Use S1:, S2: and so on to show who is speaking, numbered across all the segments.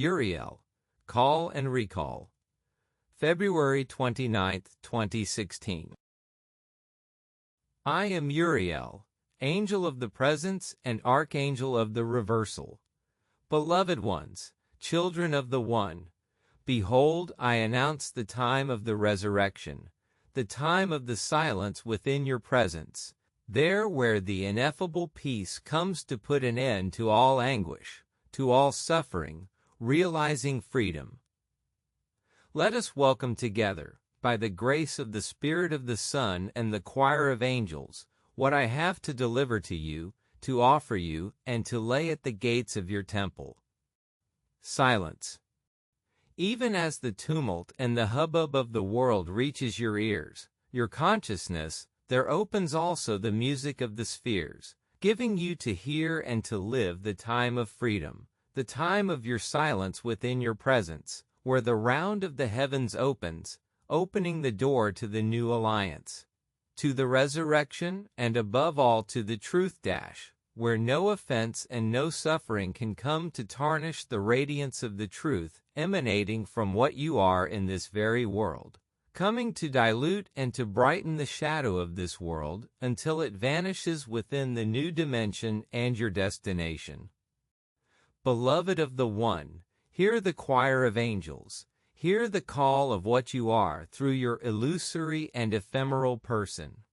S1: Uriel, Call and Recall. February 29, 2016. I am Uriel, Angel of the Presence and Archangel of the Reversal. Beloved ones, children of the One, behold, I announce the time of the resurrection, the time of the silence within your presence, there where the ineffable peace comes to put an end to all anguish, to all suffering, realizing freedom. Let us welcome together, by the grace of the Spirit of the Son and the choir of angels, what I have to deliver to you, to offer you, and to lay at the gates of your temple. Silence. Even as the tumult and the hubbub of the world reaches your ears, your consciousness, there opens also the music of the spheres, giving you to hear and to live the time of freedom, the time of your silence within your presence, where the round of the heavens opens, opening the door to the new alliance, to the resurrection, and above all to the truth dash, where no offense and no suffering can come to tarnish the radiance of the truth emanating from what you are in this very world, coming to dilute and to brighten the shadow of this world until it vanishes within the new dimension and your destination. Beloved of the One, hear the choir of angels, hear the call of what you are through your illusory and ephemeral person.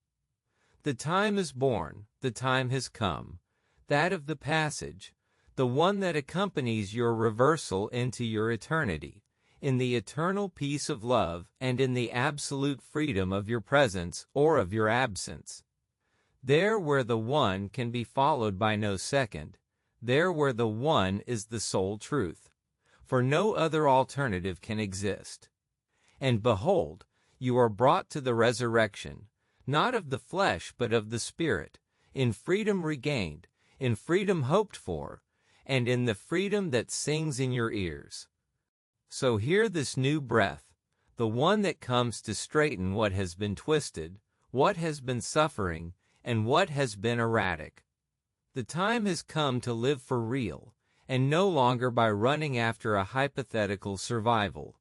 S1: The time is born, the time has come, that of the passage, the one that accompanies your reversal into your eternity, in the eternal peace of love and in the absolute freedom of your presence or of your absence. There where the One can be followed by no second, there where the One is the sole truth, for no other alternative can exist. And behold, you are brought to the resurrection, not of the flesh but of the Spirit, in freedom regained, in freedom hoped for, and in the freedom that sings in your ears. So hear this new breath, the one that comes to straighten what has been twisted, what has been suffering, and what has been erratic. The time has come to live for real, and no longer by running after a hypothetical survival.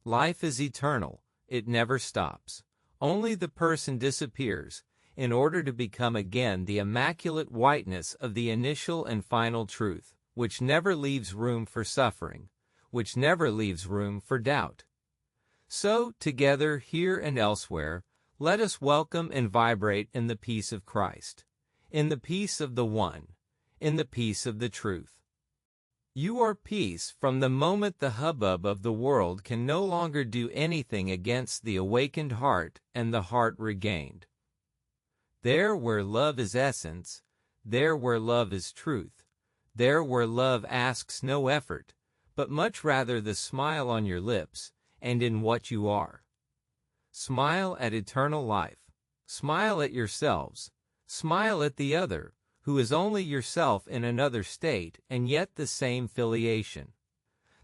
S1: Life is eternal, it never stops. Only the person disappears, in order to become again the immaculate whiteness of the initial and final truth, which never leaves room for suffering, which never leaves room for doubt. So, together, here and elsewhere, let us welcome and vibrate in the peace of Christ, in the peace of the One, in the peace of the truth. You are peace from the moment the hubbub of the world can no longer do anything against the awakened heart and the heart regained. There where love is essence, there where love is truth, there where love asks no effort, but much rather the smile on your lips, and in what you are. Smile at eternal life, smile at yourselves, smile at the other, who is only yourself in another state and yet the same filiation.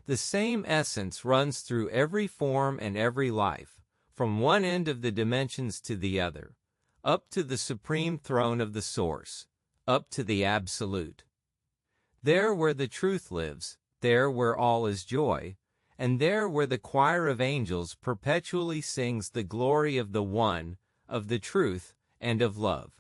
S1: The same essence runs through every form and every life, from one end of the dimensions to the other, up to the supreme throne of the Source, up to the Absolute. There where the truth lives, there where all is joy, and there where the choir of angels perpetually sings the glory of the One, of the truth, and of love.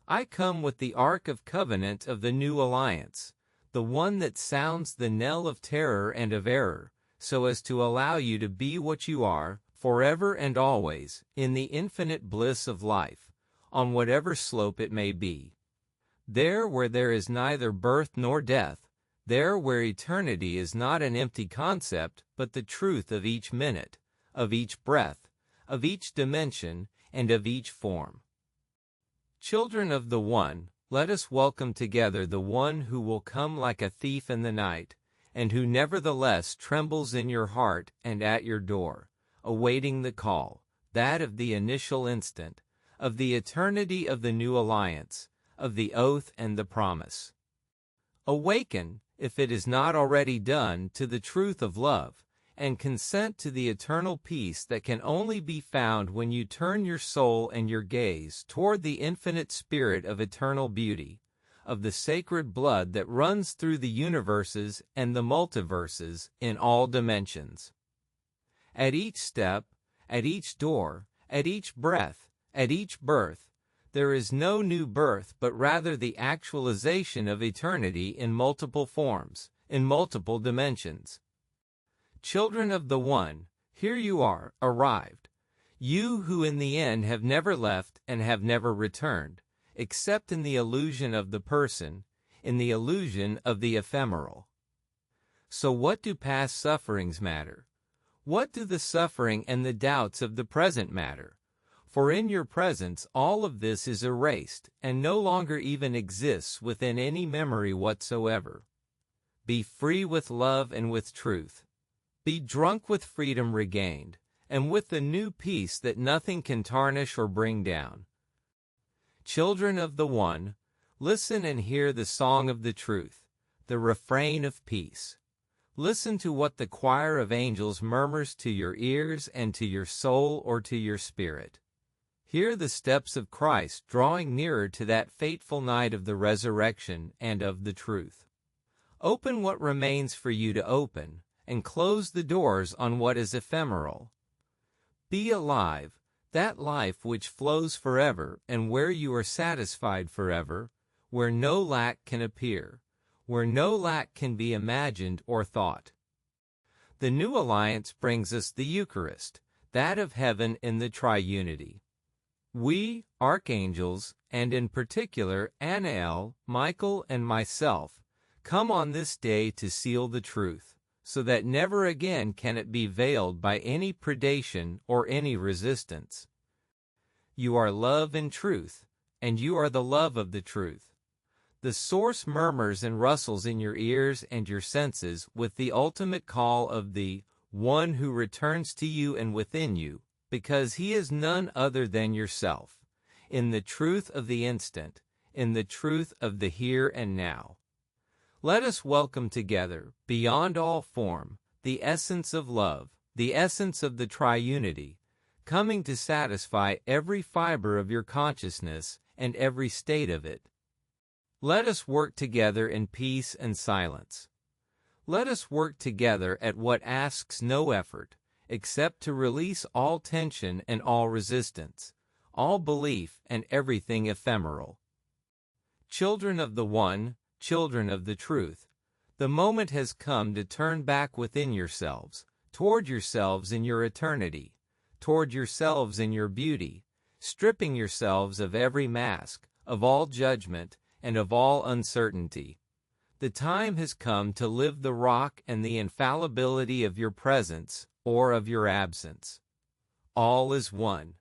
S1: I come with the Ark of Covenant of the new alliance, the one that sounds the knell of terror and of error, so as to allow you to be what you are, forever and always, in the infinite bliss of life, on whatever slope it may be. There where there is neither birth nor death, there where eternity is not an empty concept, but the truth of each minute, of each breath, of each dimension, and of each form. Children of the One, let us welcome together the One who will come like a thief in the night, and who nevertheless trembles in your heart and at your door, awaiting the call, that of the initial instant, of the eternity of the new alliance, of the oath and the promise. Awaken, if it is not already done, to the truth of love, and consent to the eternal peace that can only be found when you turn your soul and your gaze toward the infinite spirit of eternal beauty, of the sacred blood that runs through the universes and the multiverses in all dimensions. At each step, at each door, at each breath, at each birth, there is no new birth but rather the actualization of eternity in multiple forms, in multiple dimensions. Children of the One, here you are, arrived. You who in the end have never left and have never returned, except in the illusion of the person, in the illusion of the ephemeral. So what do past sufferings matter? What do the suffering and the doubts of the present matter? For in your presence all of this is erased and no longer even exists within any memory whatsoever. Be free with love and with truth. Be drunk with freedom regained, and with the new peace that nothing can tarnish or bring down. Children of the One, listen and hear the song of the truth, the refrain of peace. Listen to what the choir of angels murmurs to your ears and to your soul or to your spirit. Hear the steps of Christ drawing nearer to that fateful night of the resurrection and of the truth. Open what remains for you to open, and close the doors on what is ephemeral. Be alive, that life which flows forever and where you are satisfied forever, where no lack can appear, where no lack can be imagined or thought. The new alliance brings us the Eucharist, that of heaven in the triunity. We, archangels, and in particular Anael, Michael, and myself, come on this day to seal the truth, so that never again can it be veiled by any predation or any resistance. You are love and truth, and you are the love of the truth. The source murmurs and rustles in your ears and your senses with the ultimate call of the One who returns to you and within you, because he is none other than yourself, in the truth of the instant, in the truth of the here and now. Let us welcome together, beyond all form, the essence of love, the essence of the triunity, coming to satisfy every fiber of your consciousness and every state of it. Let us work together in peace and silence. Let us work together at what asks no effort, except to release all tension and all resistance, all belief and everything ephemeral. Children of the One, children of the truth, the moment has come to turn back within yourselves, toward yourselves in your eternity, toward yourselves in your beauty, stripping yourselves of every mask, of all judgment, and of all uncertainty. The time has come to live the rock and the infallibility of your presence or of your absence. All is one,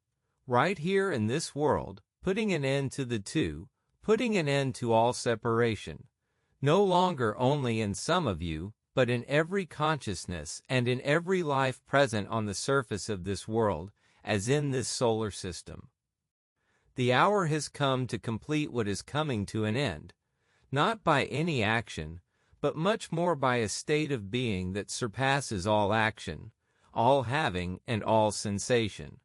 S1: right here in this world, putting an end to the two, putting an end to all separation, no longer only in some of you, but in every consciousness and in every life present on the surface of this world, as in this solar system. The hour has come to complete what is coming to an end, not by any action, but much more by a state of being that surpasses all action, all having, and all sensation.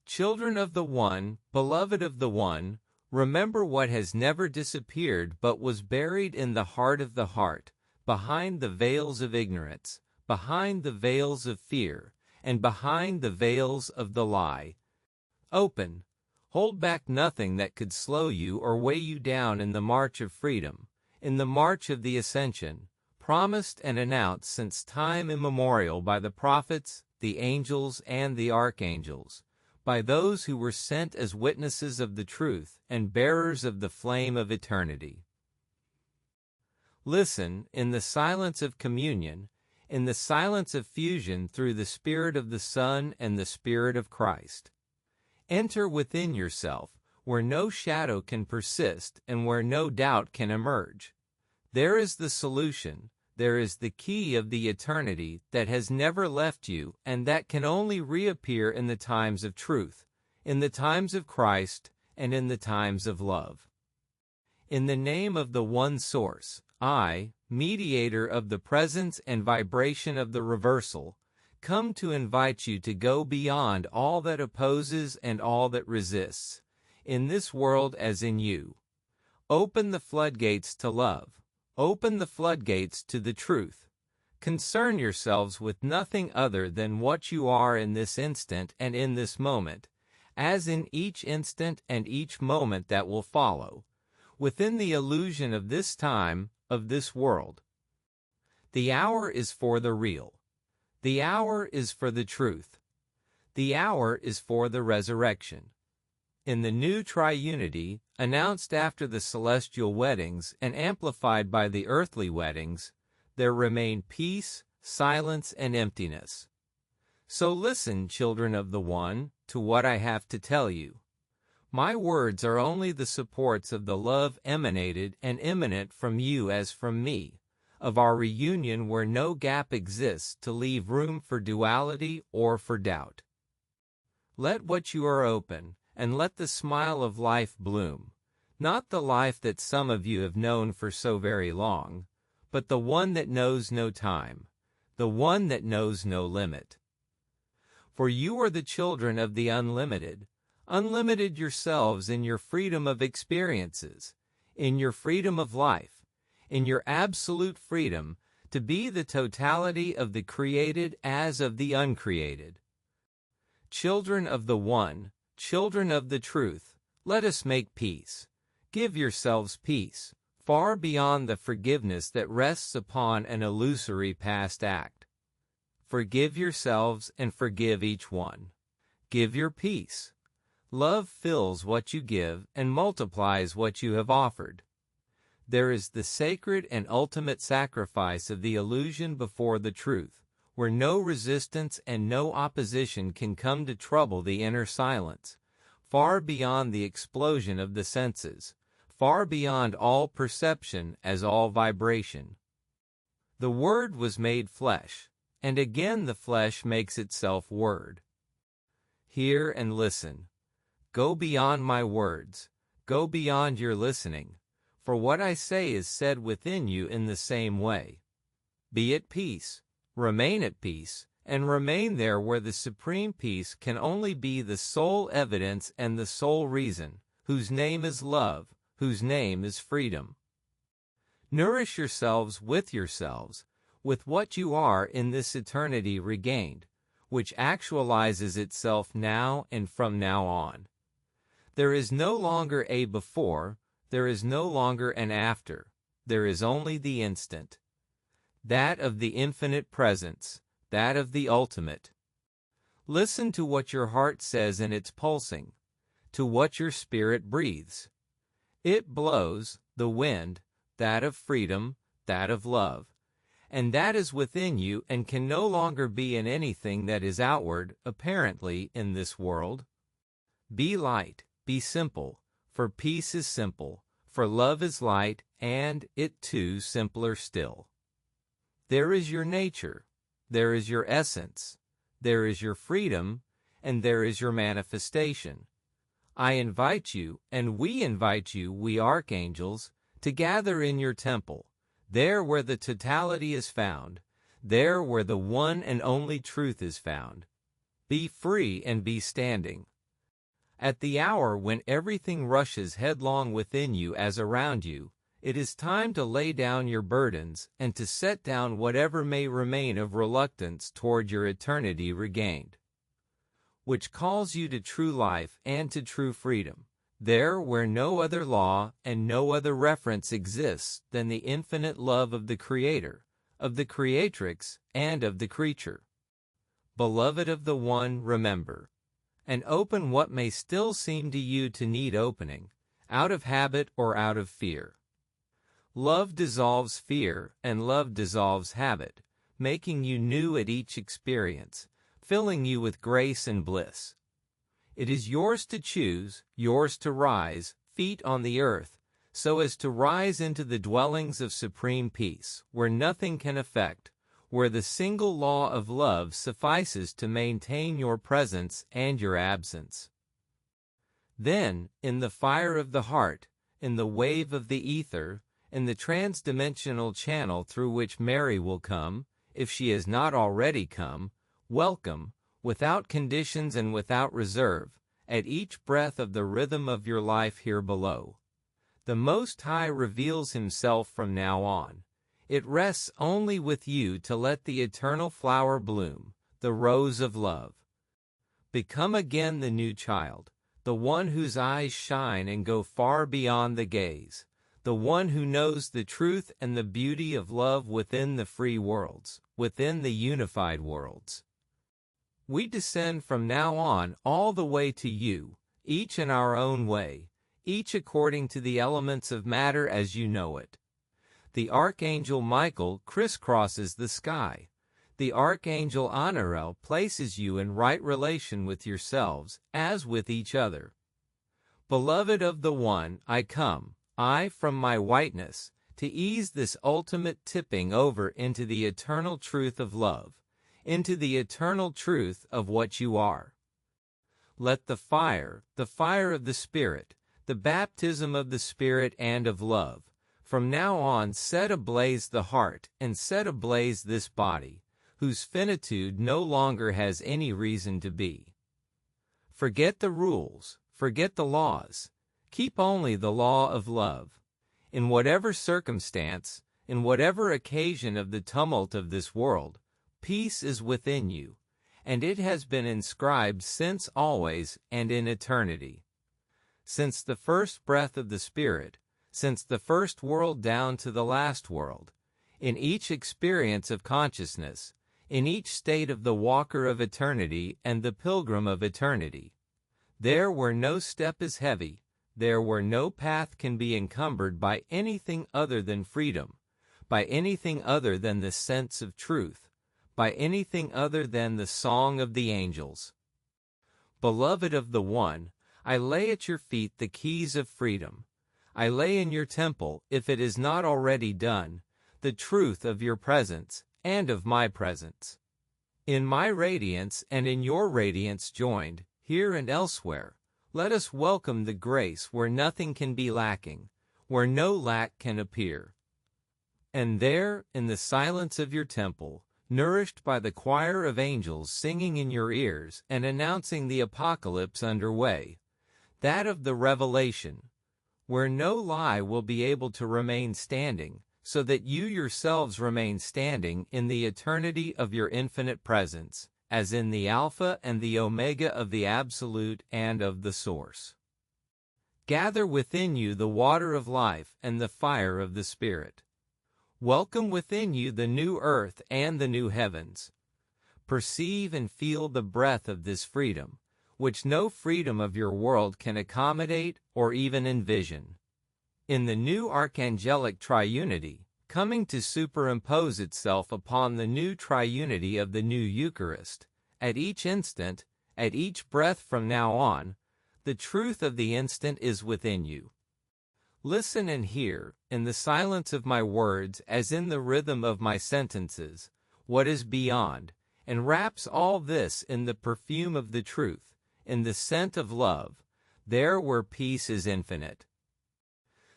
S1: Children of the One, beloved of the One, remember what has never disappeared but was buried in the heart of the heart, behind the veils of ignorance, behind the veils of fear, and behind the veils of the lie. Open. Hold back nothing that could slow you or weigh you down in the march of freedom, in the march of the ascension, promised and announced since time immemorial by the prophets, the angels, and the archangels, by those who were sent as witnesses of the truth and bearers of the flame of eternity. Listen, in the silence of communion, in the silence of fusion through the Spirit of the Son and the Spirit of Christ. Enter within yourself, where no shadow can persist and where no doubt can emerge. There is the solution, there is the key of the eternity that has never left you and that can only reappear in the times of truth, in the times of Christ, and in the times of love. In the name of the one source, I, mediator of the presence and vibration of the reversal, come to invite you to go beyond all that opposes and all that resists, in this world as in you. Open the floodgates to love. Open the floodgates to the truth. Concern yourselves with nothing other than what you are in this instant and in this moment, as in each instant and each moment that will follow, within the illusion of this time, of this world. The hour is for the real. The hour is for the truth. The hour is for the resurrection. In the new triunity, announced after the celestial weddings and amplified by the earthly weddings, there remain peace, silence, and emptiness. So listen, children of the One, to what I have to tell you. My words are only the supports of the love emanated and emanate from you as from me, of our reunion where no gap exists to leave room for duality or for doubt. Let what you are open, and let the smile of life bloom, not the life that some of you have known for so very long, but the one that knows no time, the one that knows no limit. For you are the children of the unlimited, unlimited yourselves in your freedom of experiences, in your freedom of life, in your absolute freedom to be the totality of the created as of the uncreated. Children of the One, children of the truth, let us make peace. Give yourselves peace, far beyond the forgiveness that rests upon an illusory past act. Forgive yourselves and forgive each one. Give your peace. Love fills what you give and multiplies what you have offered. There is the sacred and ultimate sacrifice of the illusion before the truth, where no resistance and no opposition can come to trouble the inner silence, far beyond the explosion of the senses, far beyond all perception as all vibration. The Word was made flesh, and again the flesh makes itself Word. Hear and listen. Go beyond my words, go beyond your listening, for what I say is said within you in the same way. Be at peace. Remain at peace, and remain there where the supreme peace can only be the sole evidence and the sole reason, whose name is love, whose name is freedom. Nourish yourselves, with what you are in this eternity regained, which actualizes itself now and from now on. There is no longer a before, there is no longer an after, there is only the instant. That of the infinite presence, that of the ultimate. Listen to what your heart says in its pulsing, to what your spirit breathes. It blows, the wind, that of freedom, that of love, and that is within you and can no longer be in anything that is outward, apparently, in this world. Be light, be simple, for peace is simple, for love is light, and it too simpler still. There is your nature, there is your essence, there is your freedom, and there is your manifestation. I invite you, and we invite you, we archangels, to gather in your temple, there where the totality is found, there where the one and only truth is found. Be free and be standing. At the hour when everything rushes headlong within you as around you, it is time to lay down your burdens and to set down whatever may remain of reluctance toward your eternity regained, which calls you to true life and to true freedom, there where no other law and no other reference exists than the infinite love of the Creator, of the Creatrix, and of the creature. Beloved of the One, remember, and open what may still seem to you to need opening, out of habit or out of fear. Love dissolves fear, and love dissolves habit, making you new at each experience, filling you with grace and bliss. It is yours to choose, yours to rise, feet on the earth, so as to rise into the dwellings of supreme peace, where nothing can affect, where the single law of love suffices to maintain your presence and your absence. Then, in the fire of the heart, in the wave of the ether, in the trans-dimensional channel through which Mary will come, if she has not already come, welcome, without conditions and without reserve, at each breath of the rhythm of your life here below. The Most High reveals himself from now on. It rests only with you to let the eternal flower bloom, the rose of love. Become again the new child, the one whose eyes shine and go far beyond the gaze, the one who knows the truth and the beauty of love within the free worlds, within the unified worlds. We descend from now on all the way to you, each in our own way, each according to the elements of matter as you know it. The Archangel Michael crisscrosses the sky. The Archangel Uriel places you in right relation with yourselves, as with each other. Beloved of the One, I come, I from my whiteness, to ease this ultimate tipping over into the eternal truth of love, into the eternal truth of what you are. Let the fire of the Spirit, the baptism of the Spirit and of love, from now on set ablaze the heart and set ablaze this body, whose finitude no longer has any reason to be. Forget the rules, forget the laws, keep only the law of love. In whatever circumstance, in whatever occasion of the tumult of this world, peace is within you, and it has been inscribed since always and in eternity. Since the first breath of the Spirit, since the first world down to the last world, in each experience of consciousness, in each state of the walker of eternity and the pilgrim of eternity, there where no step is heavy, there where no path can be encumbered by anything other than freedom, by anything other than the sense of truth, by anything other than the song of the angels. Beloved of the One, I lay at your feet the keys of freedom. I lay in your temple, if it is not already done, the truth of your presence and of my presence. In my radiance and in your radiance joined, here and elsewhere, let us welcome the grace where nothing can be lacking, where no lack can appear. And there, in the silence of your temple, nourished by the choir of angels singing in your ears and announcing the apocalypse underway, that of the revelation, where no lie will be able to remain standing, so that you yourselves remain standing in the eternity of your infinite presence, as in the Alpha and the Omega of the Absolute and of the Source. Gather within you the water of life and the fire of the Spirit. Welcome within you the new earth and the new heavens. Perceive and feel the breath of this freedom, which no freedom of your world can accommodate or even envision. In the new archangelic triunity, coming to superimpose itself upon the new triunity of the new Eucharist, at each instant, at each breath from now on, the truth of the instant is within you. Listen and hear, in the silence of my words as in the rhythm of my sentences, what is beyond, and wraps all this in the perfume of the truth, in the scent of love, there where peace is infinite.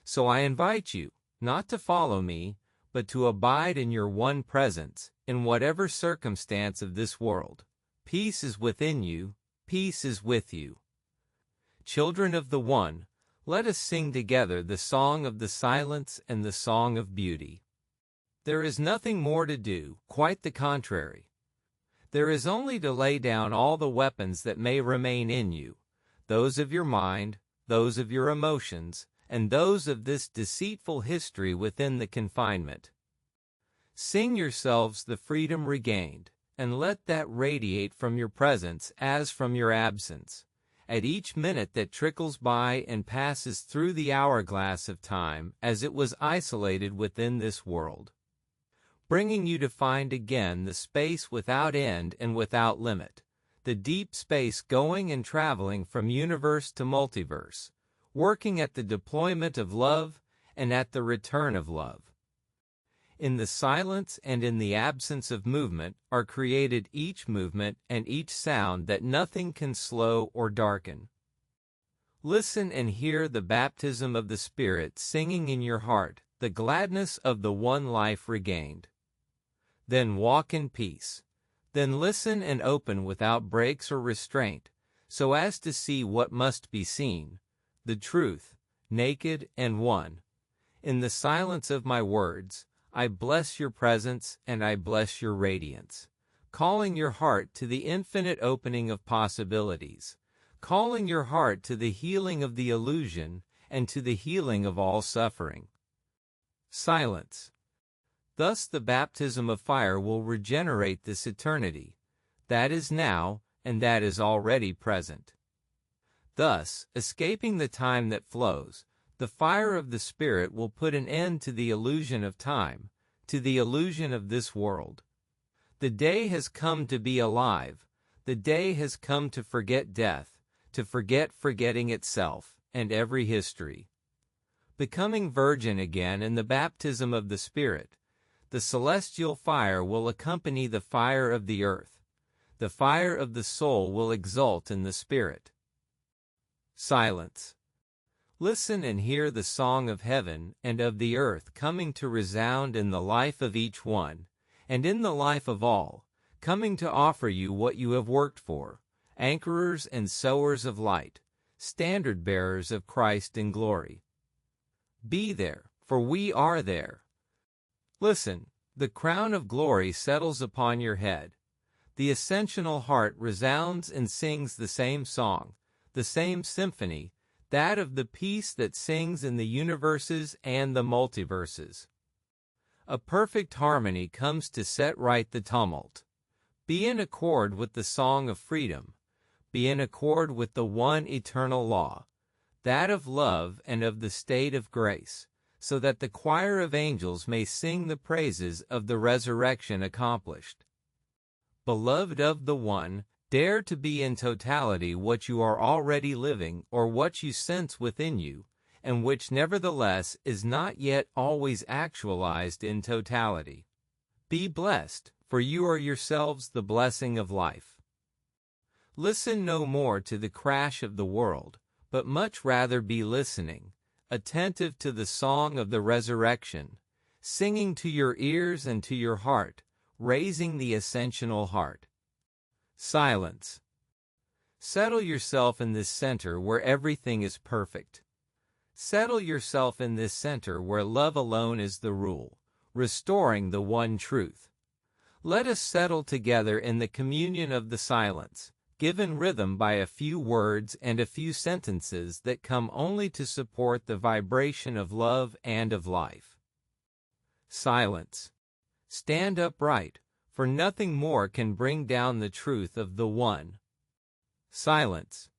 S1: So I invite you, not to follow me, but to abide in your one presence, in whatever circumstance of this world. Peace is within you, peace is with you. Children of the One, let us sing together the song of the silence and the song of beauty. There is nothing more to do, quite the contrary. There is only to lay down all the weapons that may remain in you, those of your mind, those of your emotions, and those of this deceitful history within the confinement. Sing yourselves the freedom regained, and let that radiate from your presence as from your absence, at each minute that trickles by and passes through the hourglass of time as it was isolated within this world, bringing you to find again the space without end and without limit, the deep space going and traveling from universe to multiverse, working at the deployment of love and at the return of love. In the silence and in the absence of movement are created each movement and each sound that nothing can slow or darken. Listen and hear the baptism of the Spirit singing in your heart, the gladness of the one life regained. Then walk in peace. Then listen and open without breaks or restraint, so as to see what must be seen, the truth, naked and one. In the silence of my words, I bless your presence and I bless your radiance, calling your heart to the infinite opening of possibilities, calling your heart to the healing of the illusion and to the healing of all suffering. Silence. Thus the baptism of fire will regenerate this eternity, that is now and that is already present. Thus, escaping the time that flows, the fire of the Spirit will put an end to the illusion of time, to the illusion of this world. The day has come to be alive, the day has come to forget death, to forget forgetting itself, and every history. Becoming virgin again in the baptism of the Spirit, the celestial fire will accompany the fire of the earth. The fire of the soul will exult in the Spirit. Silence. Listen and hear the song of heaven and of the earth coming to resound in the life of each one, and in the life of all, coming to offer you what you have worked for, anchorers and sowers of light, standard-bearers of Christ in glory. Be there, for we are there. Listen, the crown of glory settles upon your head. The ascensional heart resounds and sings the same song, the same symphony, that of the peace that sings in the universes and the multiverses. A perfect harmony comes to set right the tumult. Be in accord with the song of freedom. Be in accord with the one eternal law, that of love and of the state of grace, so that the choir of angels may sing the praises of the resurrection accomplished. Beloved of the One, dare to be in totality what you are already living or what you sense within you, and which nevertheless is not yet always actualized in totality. Be blessed, for you are yourselves the blessing of life. Listen no more to the crash of the world, but much rather be listening, attentive to the song of the resurrection, singing to your ears and to your heart, raising the ascensional heart. Silence. Settle yourself in this center where everything is perfect. Settle yourself in this center where love alone is the rule, restoring the one truth. Let us settle together in the communion of the silence, given rhythm by a few words and a few sentences that come only to support the vibration of love and of life. Silence. Stand upright, for nothing more can bring down the truth of the One. Silence.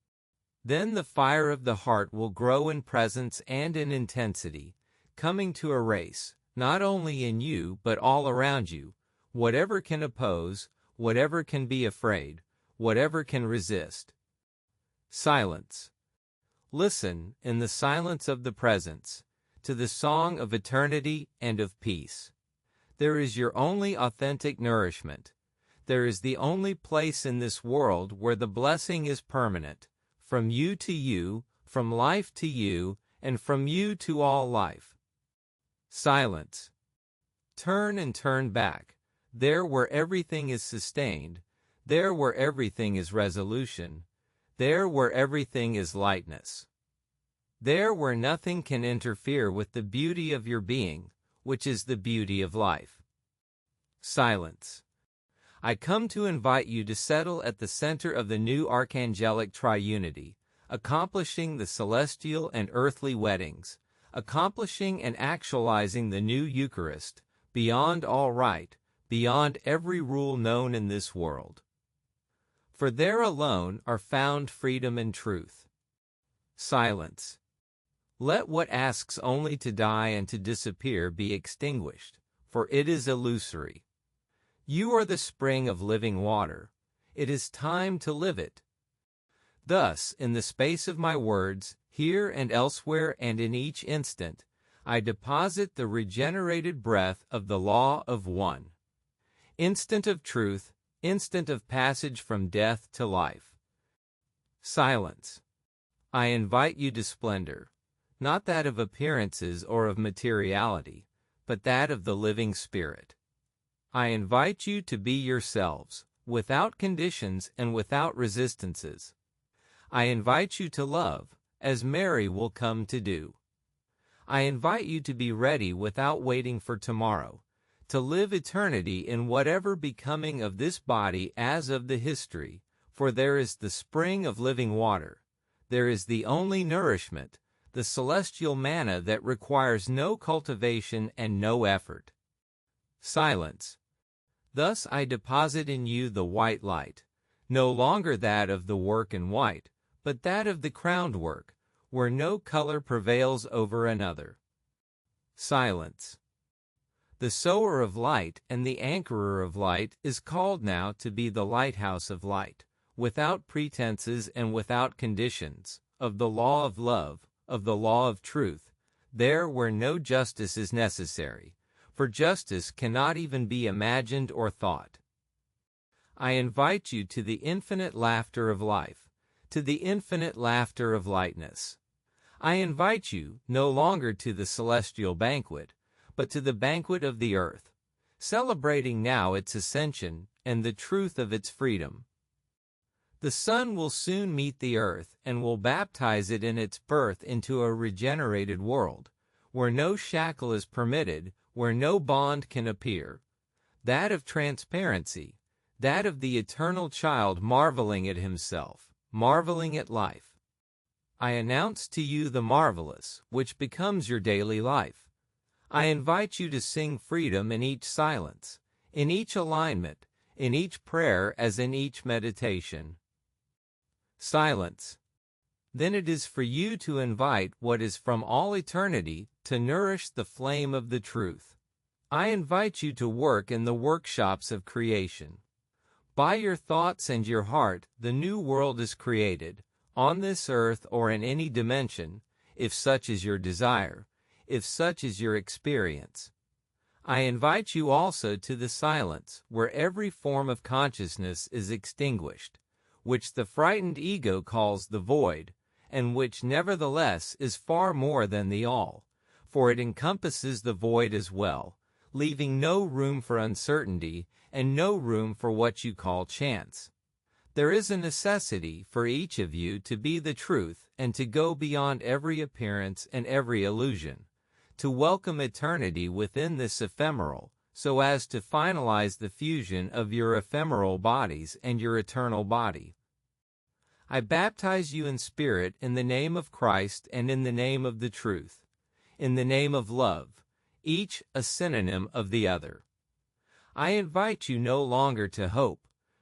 S1: Then the fire of the heart will grow in presence and in intensity, coming to erase, not only in you but all around you, whatever can oppose, whatever can be afraid, whatever can resist. Silence. Listen, in the silence of the presence, to the song of eternity and of peace. There is your only authentic nourishment. There is the only place in this world where the blessing is permanent, from you to you, from life to you, and from you to all life. Silence. Turn and turn back, there where everything is sustained, there where everything is resolution, there where everything is lightness. There where nothing can interfere with the beauty of your being, which is the beauty of life. Silence. I come to invite you to settle at the center of the new archangelic triunity, accomplishing the celestial and earthly weddings, accomplishing and actualizing the new Eucharist, beyond all right, beyond every rule known in this world. For there alone are found freedom and truth. Silence. Let what asks only to die and to disappear be extinguished, for it is illusory. You are the spring of living water. It is time to live it. Thus, in the space of my words, here and elsewhere and in each instant, I deposit the regenerated breath of the law of one. Instant of truth, instant of passage from death to life. Silence. I invite you to splendor, not that of appearances or of materiality, but that of the living Spirit. I invite you to be yourselves, without conditions and without resistances. I invite you to love, as Mary will come to do. I invite you to be ready without waiting for tomorrow, to live eternity in whatever becoming of this body as of the history, for there is the spring of living water, there is the only nourishment, the celestial manna that requires no cultivation and no effort. Silence. Thus I deposit in you the white light, no longer that of the work in white, but that of the crowned work, where no color prevails over another. Silence. The sower of light and the anchorer of light is called now to be the lighthouse of light, without pretenses and without conditions, of the law of love, of the law of truth, there where no justice is necessary, for justice cannot even be imagined or thought. I invite you to the infinite laughter of life, to the infinite laughter of lightness. I invite you no longer to the celestial banquet, but to the banquet of the earth, celebrating now its ascension and the truth of its freedom. The sun will soon meet the earth and will baptize it in its birth into a regenerated world, where no shackle is permitted, where no bond can appear, that of transparency, that of the eternal child marveling at himself, marveling at life. I announce to you the marvelous, which becomes your daily life. I invite you to sing freedom in each silence, in each alignment, in each prayer as in each meditation. Silence. Then it is for you to invite what is from all eternity to nourish the flame of the truth. I invite you to work in the workshops of creation. By your thoughts and your heart, the new world is created, on this earth or in any dimension, if such is your desire, if such is your experience. I invite you also to the silence, where every form of consciousness is extinguished, which the frightened ego calls the void, and which nevertheless is far more than the all, for it encompasses the void as well, leaving no room for uncertainty and no room for what you call chance. There is a necessity for each of you to be the truth and to go beyond every appearance and every illusion, to welcome eternity within this ephemeral, so as to finalize the fusion of your ephemeral bodies and your eternal body. I baptize you in spirit in the name of Christ and in the name of the truth, in the name of love, each a synonym of the other. I invite you no longer to hope,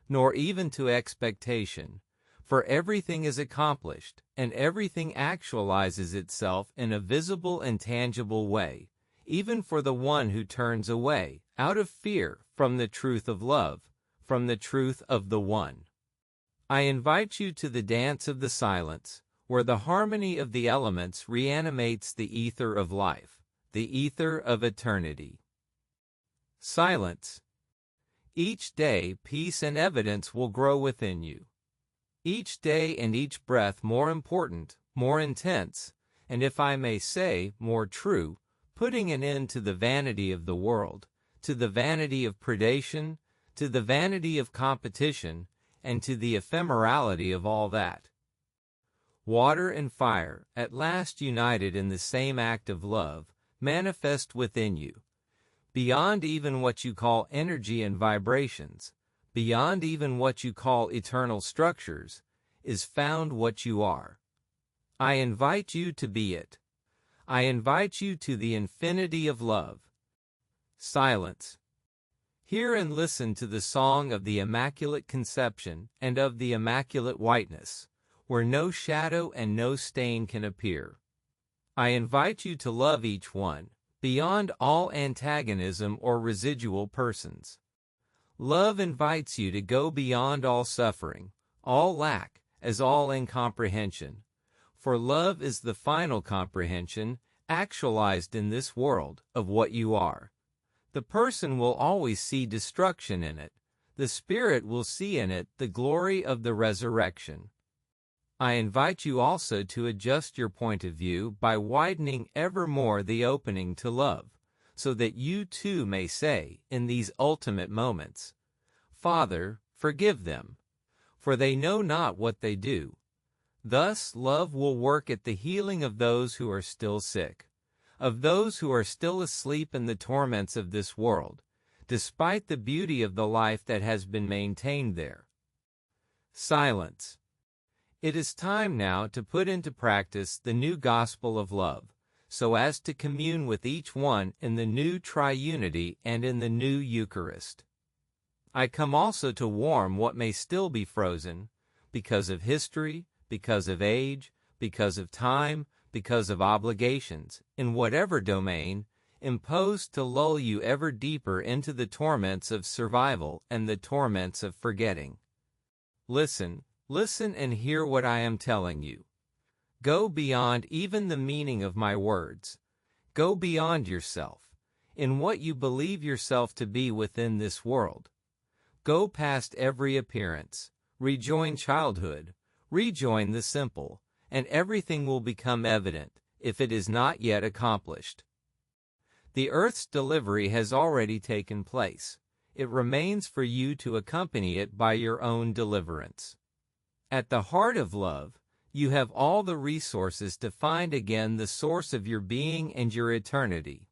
S1: nor even to expectation, for everything is accomplished, and everything actualizes itself in a visible and tangible way, even for the one who turns away, out of fear, from the truth of love, from the truth of the One. I invite you to the dance of the silence, where the harmony of the elements reanimates the ether of life, the ether of eternity. Silence. Each day peace and evidence will grow within you. Each day and each breath more important, more intense, and if I may say, more true, putting an end to the vanity of the world, to the vanity of predation, to the vanity of competition, and to the ephemerality of all that. Water and fire, at last united in the same act of love, manifest within you. Beyond even what you call energy and vibrations, beyond even what you call eternal structures, is found what you are. I invite you to be it. I invite you to the infinity of love. Silence. Hear and listen to the song of the Immaculate Conception and of the Immaculate Whiteness, where no shadow and no stain can appear. I invite you to love each one, beyond all antagonism or residual persons. Love invites you to go beyond all suffering, all lack, as all incomprehension. For love is the final comprehension, actualized in this world, of what you are. The person will always see destruction in it. The spirit will see in it the glory of the resurrection. I invite you also to adjust your point of view by widening ever more the opening to love, so that you too may say, in these ultimate moments, Father, forgive them, for they know not what they do. Thus, love will work at the healing of those who are still sick, of those who are still asleep in the torments of this world, despite the beauty of the life that has been maintained there. Silence. It is time now to put into practice the new gospel of love, so as to commune with each one in the new triunity and in the new Eucharist. I come also to warm what may still be frozen, because of history, because of age, because of time, because of obligations, in whatever domain, imposed to lull you ever deeper into the torments of survival and the torments of forgetting. Listen, listen and hear what I am telling you. Go beyond even the meaning of my words. Go beyond yourself, in what you believe yourself to be within this world. Go past every appearance, rejoin childhood, rejoin the simple, and everything will become evident, if it is not yet accomplished. The earth's delivery has already taken place. It remains for you to accompany it by your own deliverance. At the heart of love, you have all the resources to find again the source of your being and your eternity.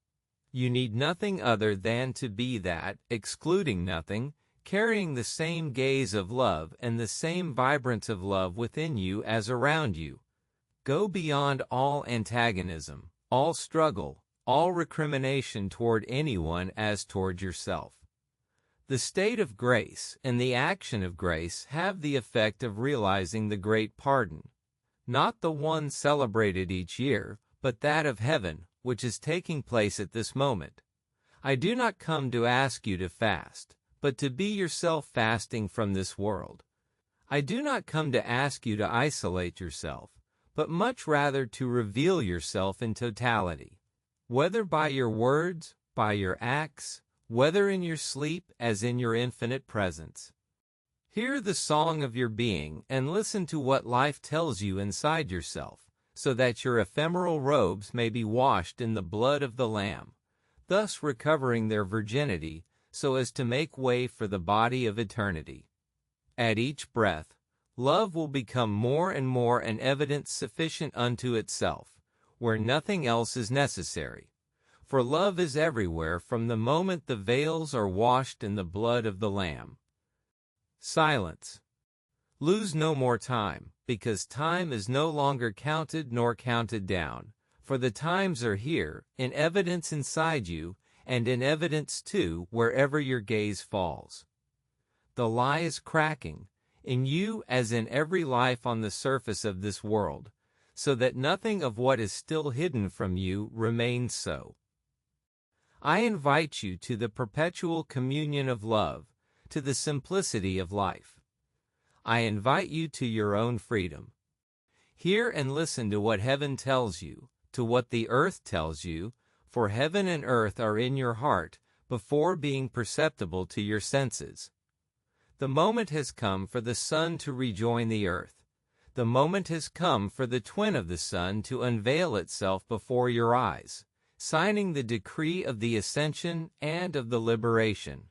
S1: You need nothing other than to be that, excluding nothing, carrying the same gaze of love and the same vibrance of love within you as around you. Go beyond all antagonism, all struggle, all recrimination toward anyone as toward yourself. The state of grace and the action of grace have the effect of realizing the great pardon, not the one celebrated each year, but that of heaven, which is taking place at this moment. I do not come to ask you to fast, but to be yourself fasting from this world. I do not come to ask you to isolate yourself, but much rather to reveal yourself in totality, whether by your words, by your acts, whether in your sleep as in your infinite presence. Hear the song of your being and listen to what life tells you inside yourself, so that your ephemeral robes may be washed in the blood of the Lamb, thus recovering their virginity, so as to make way for the body of eternity. At each breath, love will become more and more an evidence sufficient unto itself, where nothing else is necessary. For love is everywhere from the moment the veils are washed in the blood of the Lamb. Silence. Lose no more time, because time is no longer counted nor counted down, for the times are here, in evidence inside you, and in evidence too wherever your gaze falls. The lie is cracking, in you as in every life on the surface of this world, so that nothing of what is still hidden from you remains so. I invite you to the perpetual communion of love, to the simplicity of life. I invite you to your own freedom. Hear and listen to what heaven tells you, to what the earth tells you, for heaven and earth are in your heart, before being perceptible to your senses. The moment has come for the sun to rejoin the earth. The moment has come for the twin of the sun to unveil itself before your eyes, signing the decree of the ascension and of the liberation.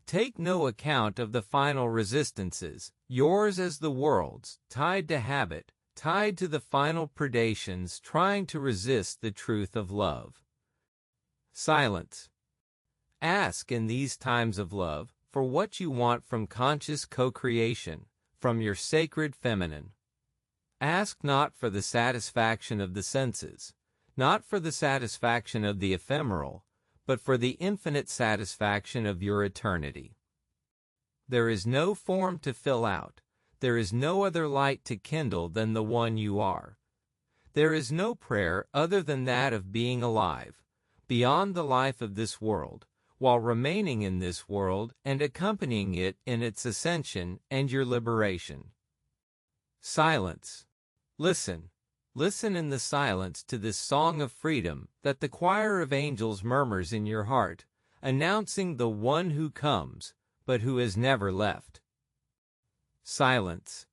S1: Take no account of the final resistances, yours as the world's, tied to habit, tied to the final predations trying to resist the truth of love. Silence. Ask in these times of love for what you want from conscious co-creation, from your sacred feminine. Ask not for the satisfaction of the senses, not for the satisfaction of the ephemeral, but for the infinite satisfaction of your eternity. There is no form to fill out, there is no other light to kindle than the one you are. There is no prayer other than that of being alive, beyond the life of this world, while remaining in this world and accompanying it in its ascension and your liberation. Silence. Listen. Listen in the silence to this song of freedom that the choir of angels murmurs in your heart, announcing the one who comes, but who has never left. Silence.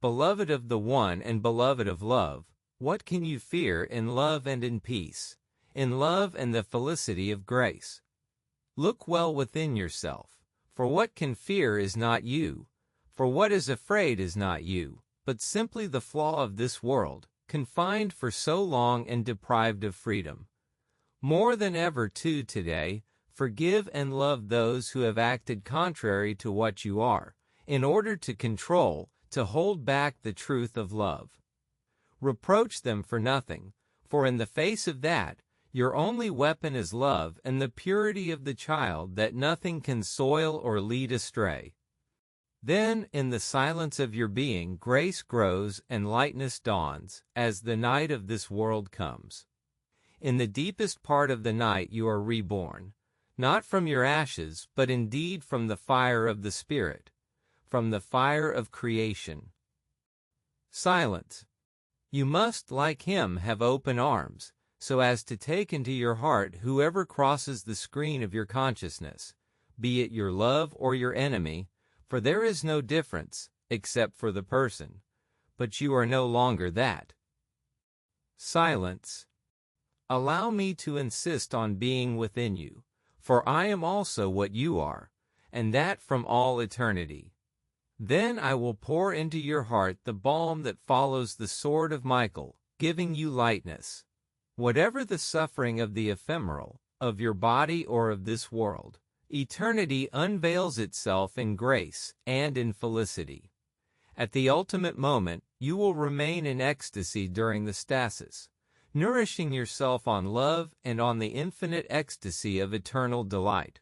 S1: Beloved of the one and beloved of love, what can you fear in love and in peace, in love and the felicity of grace? Look well within yourself, for what can fear is not you, for what is afraid is not you, but simply the flaw of this world, confined for so long and deprived of freedom. More than ever, too, today, forgive and love those who have acted contrary to what you are, in order to control, to hold back the truth of love. Reproach them for nothing, for in the face of that, your only weapon is love and the purity of the child that nothing can soil or lead astray. Then, in the silence of your being, grace grows and lightness dawns, as the night of this world comes. In the deepest part of the night you are reborn, not from your ashes, but indeed from the fire of the Spirit, from the fire of creation. Silence. You must, like him, have open arms, so as to take into your heart whoever crosses the screen of your consciousness, be it your love or your enemy, for there is no difference, except for the person. But you are no longer that. Silence. Allow me to insist on being within you, for I am also what you are, and that from all eternity. Then I will pour into your heart the balm that follows the sword of Michael, giving you lightness. Whatever the suffering of the ephemeral, of your body or of this world, eternity unveils itself in grace and in felicity. At the ultimate moment, you will remain in ecstasy during the stasis, nourishing yourself on love and on the infinite ecstasy of eternal delight,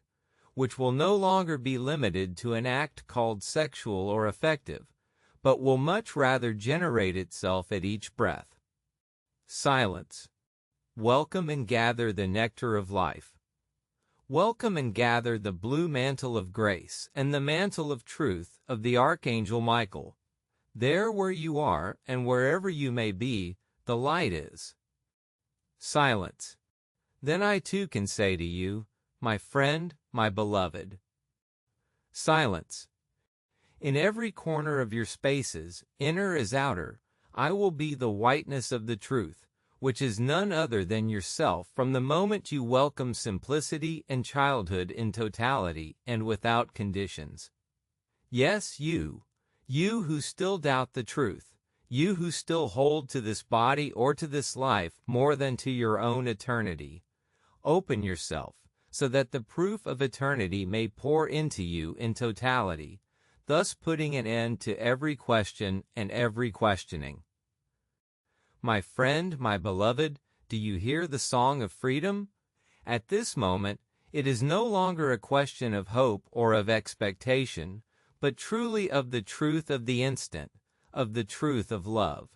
S1: which will no longer be limited to an act called sexual or affective, but will much rather generate itself at each breath. Silence. Welcome and gather the nectar of life. Welcome and gather the blue mantle of grace and the mantle of truth of the Archangel Michael. There where you are and wherever you may be, the light is. Silence. Then I too can say to you, my friend, my beloved. Silence. In every corner of your spaces, inner as outer, I will be the whiteness of the truth, which is none other than yourself from the moment you welcome simplicity and childhood in totality and without conditions. Yes, you who still doubt the truth, you who still hold to this body or to this life more than to your own eternity. Open yourself, so that the proof of eternity may pour into you in totality, thus putting an end to every question and every questioning. My friend, my beloved, do you hear the song of freedom? At this moment, it is no longer a question of hope or of expectation, but truly of the truth of the instant, of the truth of love.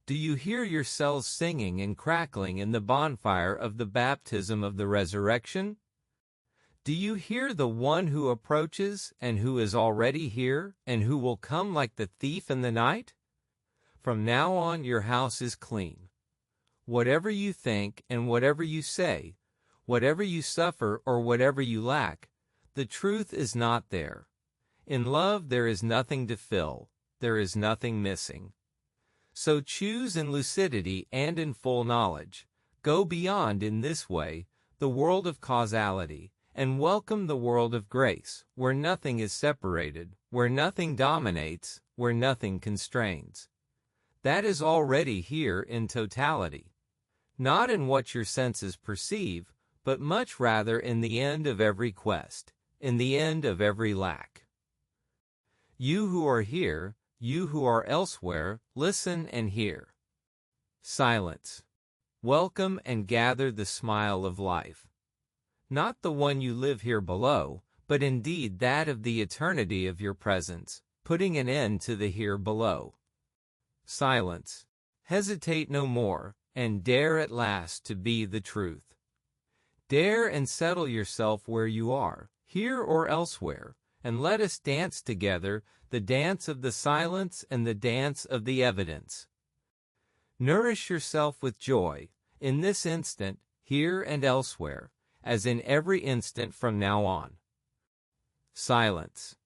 S1: Do you hear your cells singing and crackling in the bonfire of the baptism of the resurrection? Do you hear the one who approaches and who is already here and who will come like the thief in the night? From now on your house is clean. Whatever you think and whatever you say, whatever you suffer or whatever you lack, the truth is not there. In love there is nothing to fill, there is nothing missing. So choose in lucidity and in full knowledge, go beyond in this way, the world of causality, and welcome the world of grace, where nothing is separated, where nothing dominates, where nothing constrains. That is already here in totality. Not in what your senses perceive, but much rather in the end of every quest, in the end of every lack. You who are here, you who are elsewhere, listen and hear. Silence. Welcome and gather the smile of life. Not the one you live here below, but indeed that of the eternity of your presence, putting an end to the here below. Silence. Hesitate no more, and dare at last to be the truth. Dare and settle yourself where you are, here or elsewhere, and let us dance together the dance of the silence and the dance of the evidence. Nourish yourself with joy, in this instant, here and elsewhere, as in every instant from now on. Silence.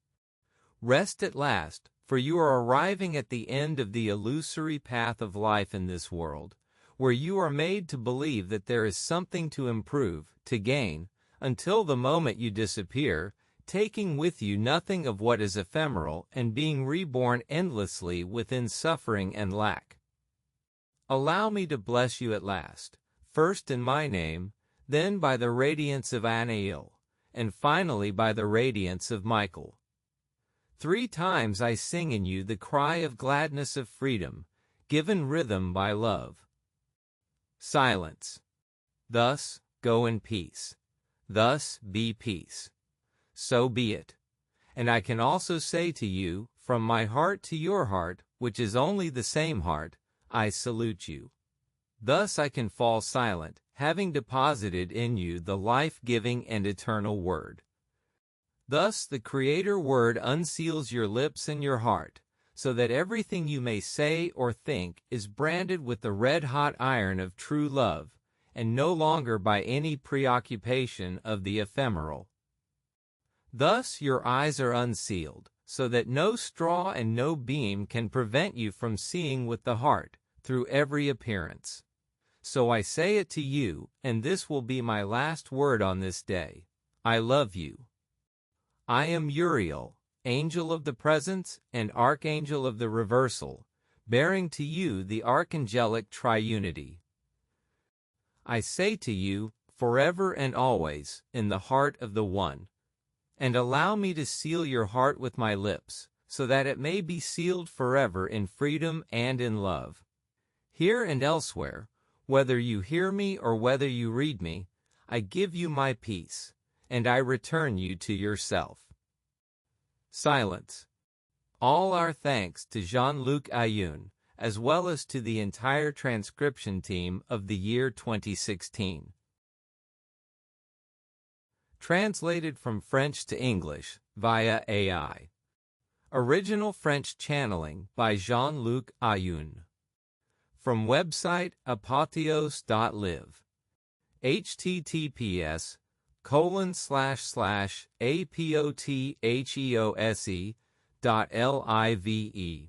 S1: Rest at last, for you are arriving at the end of the illusory path of life in this world, where you are made to believe that there is something to improve, to gain, until the moment you disappear, taking with you nothing of what is ephemeral and being reborn endlessly within suffering and lack. Allow me to bless you at last, first in my name, then by the radiance of Ayoun, and finally by the radiance of Michael. 3 times I sing in you the cry of gladness of freedom, given rhythm by love. Silence. Thus, go in peace. Thus, be peace. So be it. And I can also say to you, from my heart to your heart, which is only the same heart, I salute you. Thus I can fall silent, having deposited in you the life-giving and eternal Word. Thus the Creator Word unseals your lips and your heart, so that everything you may say or think is branded with the red-hot iron of true love, and no longer by any preoccupation of the ephemeral. Thus your eyes are unsealed, so that no straw and no beam can prevent you from seeing with the heart, through every appearance. So I say it to you, and this will be my last word on this day. I love you. I am Uriel, angel of the presence and archangel of the reversal, bearing to you the archangelic triunity. I say to you, forever and always, in the heart of the One. And allow me to seal your heart with my lips, so that it may be sealed forever in freedom and in love. Here and elsewhere, whether you hear me or whether you read me, I give you my peace, and I return you to yourself. Silence. All our thanks to Jean-Luc Ayoun, as well as to the entire transcription team of the year 2016. Translated from French to English via AI. Original French channeling by Jean-Luc Ayoun. From website apotheos.live. https://apotheose.live